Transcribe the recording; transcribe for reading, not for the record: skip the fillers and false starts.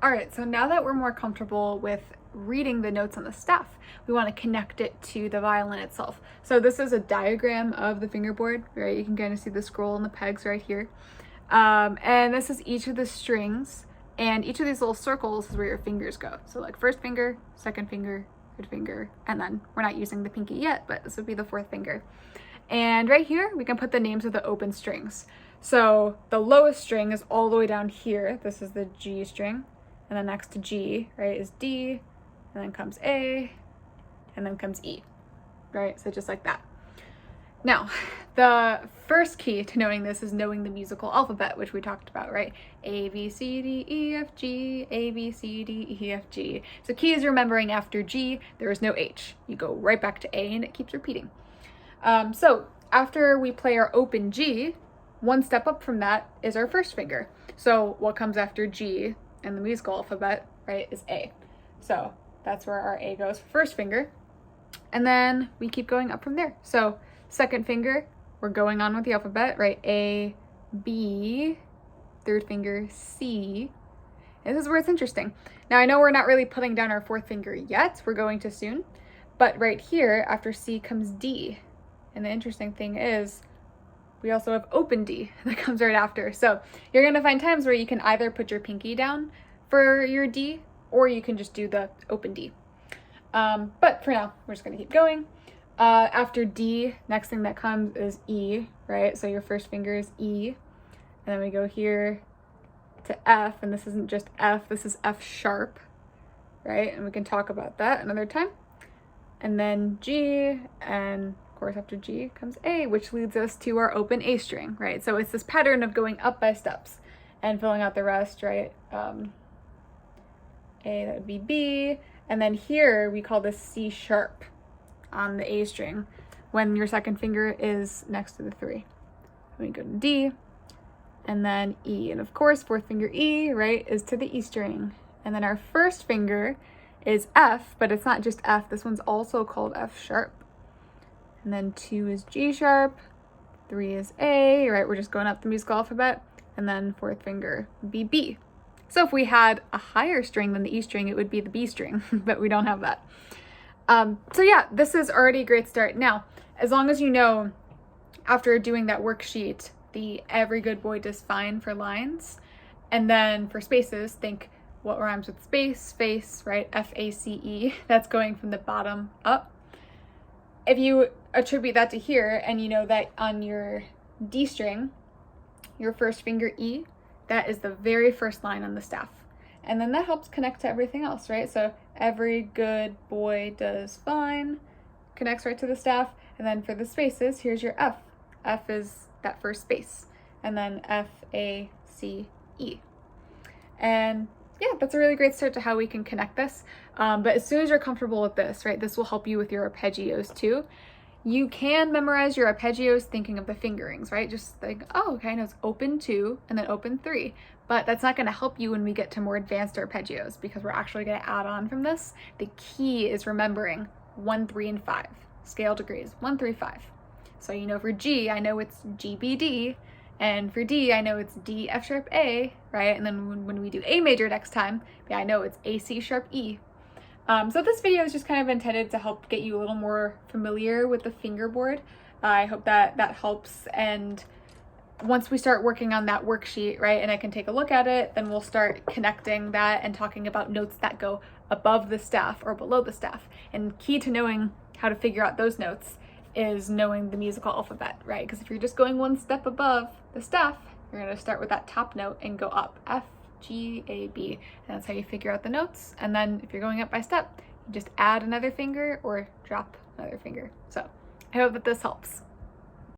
All right, so now that we're more comfortable with reading the notes on the staff, we want to connect it to the violin itself. So this is a diagram of the fingerboard, right? You can kind of see the scroll and the pegs right here. And this is each of the strings, and each of these little circles is where your fingers go. So like first finger, second finger, third finger, and then we're not using the pinky yet, but this would be the fourth finger. And right here, we can put the names of the open strings. So the lowest string is all the way down here. This is the G string. And then next to G, right, is D, and then comes A, and then comes E, right? So just like that. Now, the first key to knowing this is knowing the musical alphabet, which we talked about, right? A, B, C, D, E, F, G, A, B, C, D, E, F, G. So key is remembering after G, there is no H. You go right back to A and it keeps repeating. So after we play our open G, one step up from that is our first finger. So what comes after G in the musical alphabet, right, is A. So that's where our A goes for first finger. And then we keep going up from there. So second finger, we're going on with the alphabet, right? A, B, third finger, C. And this is where it's interesting. Now I know we're not really putting down our fourth finger yet. We're going to soon. But right here, after C comes D. And the interesting thing is, we also have open D that comes right after. So you're gonna find times where you can either put your pinky down for your D, or you can just do the open D. But for now, we're just gonna keep going. After D, next thing that comes is E, right? So your first finger is E. And then we go here to F, and this isn't just F, this is F sharp, right? And we can talk about that another time. And then G, and of course after G comes A, which leads us to our open A string, right? So it's this pattern of going up by steps and filling out the rest, right? A, that would be B, and then here we call this C sharp on the A string when your second finger is next to the 3. We go to D, and then E, and of course fourth finger E, right, is to the E string. And then our first finger is F, but it's not just F, this one's also called F sharp. And then 2 is G sharp, 3 is A, right? We're just going up the musical alphabet. And then fourth finger would be B. So if we had a higher string than the E string, it would be the B string, but we don't have that. So yeah, this is already a great start. Now, as long as you know, after doing that worksheet, the every good boy does fine for lines. And then for spaces, think what rhymes with space, face, right? F-A-C-E, that's going from the bottom up. If you attribute that to here, and you know that on your D string, your first finger E, that is the very first line on the staff. And then that helps connect to everything else, right? So every good boy does fine, connects right to the staff. And then for the spaces, here's your F. F is that first space. And then F-A-C-E. And yeah, that's a really great start to how we can connect this. But as soon as you're comfortable with this, right, this will help you with your arpeggios too. You can memorize your arpeggios thinking of the fingerings, right? Just like, oh, okay, I know it's open 2 and then open 3. But that's not gonna help you when we get to more advanced arpeggios because we're actually gonna add on from this. The key is remembering 1, 3, and 5. Scale degrees, 1, 3, 5. So you know for G, I know it's G, B, D. And for D, I know it's D, F sharp, A, right? And then when we do A major next time, I know it's A, C sharp, E. So this video is just kind of intended to help get you a little more familiar with the fingerboard. I hope that helps. And once we start working on that worksheet, right, and I can take a look at it, then we'll start connecting that and talking about notes that go above the staff or below the staff. And key to knowing how to figure out those notes is knowing the musical alphabet, right? Because if you're just going one step above the staff, you're going to start with that top note and go up, F, G, A, B. And that's how you figure out the notes. And then if you're going up by step, you just add another finger or drop another finger. So I hope that this helps.